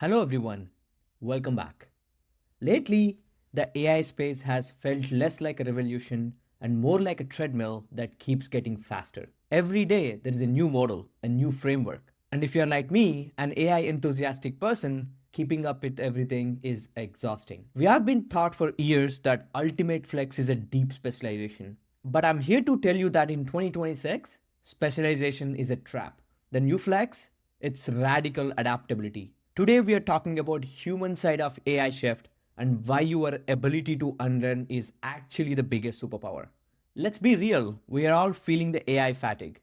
Hello everyone, welcome back. Lately, the AI space has felt less like a revolution and more like a treadmill that keeps getting faster. Every day, there is a new model, a new framework. And if you're like me, an AI enthusiastic person, keeping up with everything is exhausting. We have been taught for years that ultimate flex is a deep specialization. But I'm here to tell you that in 2026, specialization is a trap. The new flex, it's radical adaptability. Today we are talking about human side of AI shift and why your ability to unlearn is actually the biggest superpower. Let's be real, we are all feeling the AI fatigue.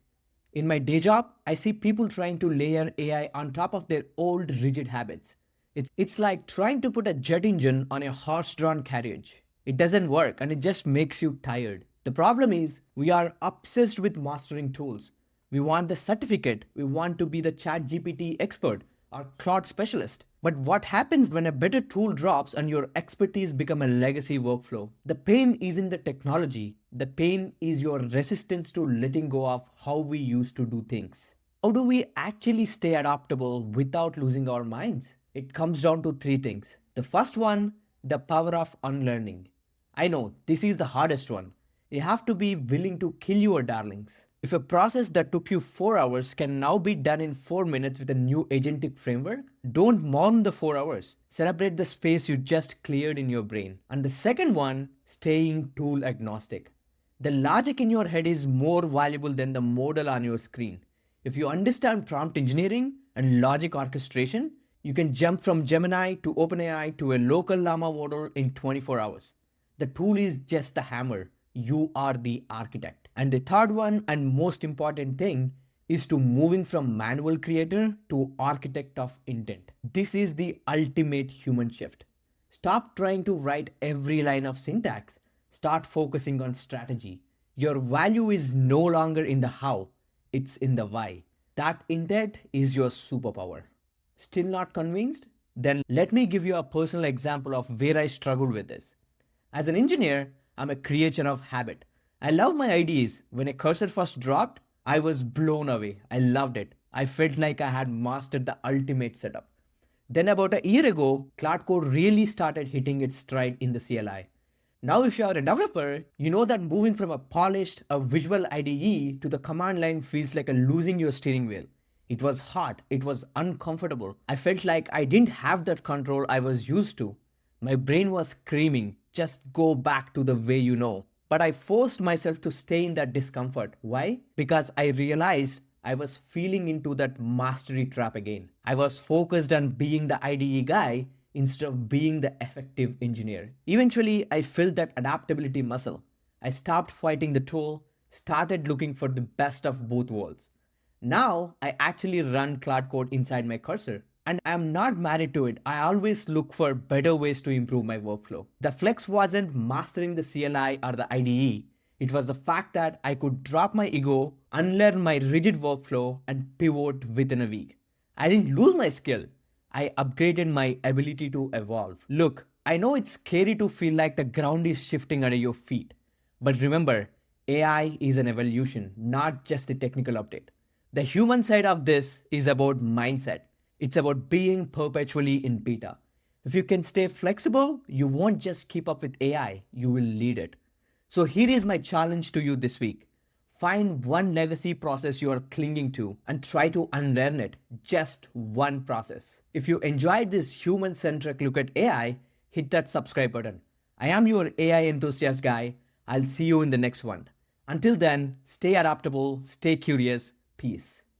In my day job, I see people trying to layer AI on top of their old rigid habits. It's like trying to put a jet engine on a horse drawn carriage. It doesn't work and it just makes you tired. The problem is, we are obsessed with mastering tools. We want the certificate, we want to be the chat GPT expert or cloud specialist. But what happens when a better tool drops and your expertise become a legacy workflow? The pain isn't the technology, the pain is your resistance to letting go of how we used to do things. How do we actually stay adaptable without losing our minds? It comes down to three things. The first one, the power of unlearning. I know this is the hardest one. You have to be willing to kill your darlings. If a process that took you 4 hours can now be done in 4 minutes with a new agentic framework, don't mourn the 4 hours. Celebrate the space you just cleared in your brain. And the second one, staying tool agnostic. The logic in your head is more valuable than the model on your screen. If you understand prompt engineering and logic orchestration, you can jump from Gemini to OpenAI to a local Llama model in 24 hours. The tool is just the hammer. You are the architect. And the third one and most important thing is to moving from manual creator to architect of intent. This is the ultimate human shift. Stop trying to write every line of syntax. Start focusing on strategy. Your value is no longer in the how, it's in the why. That intent is your superpower. Still not convinced? Then let me give you a personal example of where I struggled with this. As an engineer, I'm a creature of habit. I love my ideas. When a cursor first dropped, I was blown away. I loved it. I felt like I had mastered the ultimate setup. Then about a year ago, Cloud Code really started hitting its stride in the CLI. Now if you are a developer, you know that moving from a visual IDE to the command line feels like a losing your steering wheel. It was hard, it was uncomfortable. I felt like I didn't have that control I was used to. My brain was screaming, just go back to the way you know. But I forced myself to stay in that discomfort. Why? Because I realized I was feeling into that mastery trap again. I was focused on being the IDE guy instead of being the effective engineer. Eventually, I felt that adaptability muscle. I stopped fighting the tool, started looking for the best of both worlds. Now, I actually run Cloud Code inside my cursor. And I'm not married to it. I always look for better ways to improve my workflow. The flex wasn't mastering the CLI or the IDE. It was the fact that I could drop my ego, unlearn my rigid workflow, and pivot within a week. I didn't lose my skill. I upgraded my ability to evolve. Look, I know it's scary to feel like the ground is shifting under your feet. But remember, AI is an evolution, not just a technical update. The human side of this is about mindset. It's about being perpetually in beta. If you can stay flexible, you won't just keep up with AI, you will lead it. So here is my challenge to you this week. Find one legacy process you are clinging to and try to unlearn it. Just one process. If you enjoyed this human centric look at AI, hit that subscribe button. I am your AI enthusiast guy. I'll see you in the next one. Until then, stay adaptable, stay curious. Peace.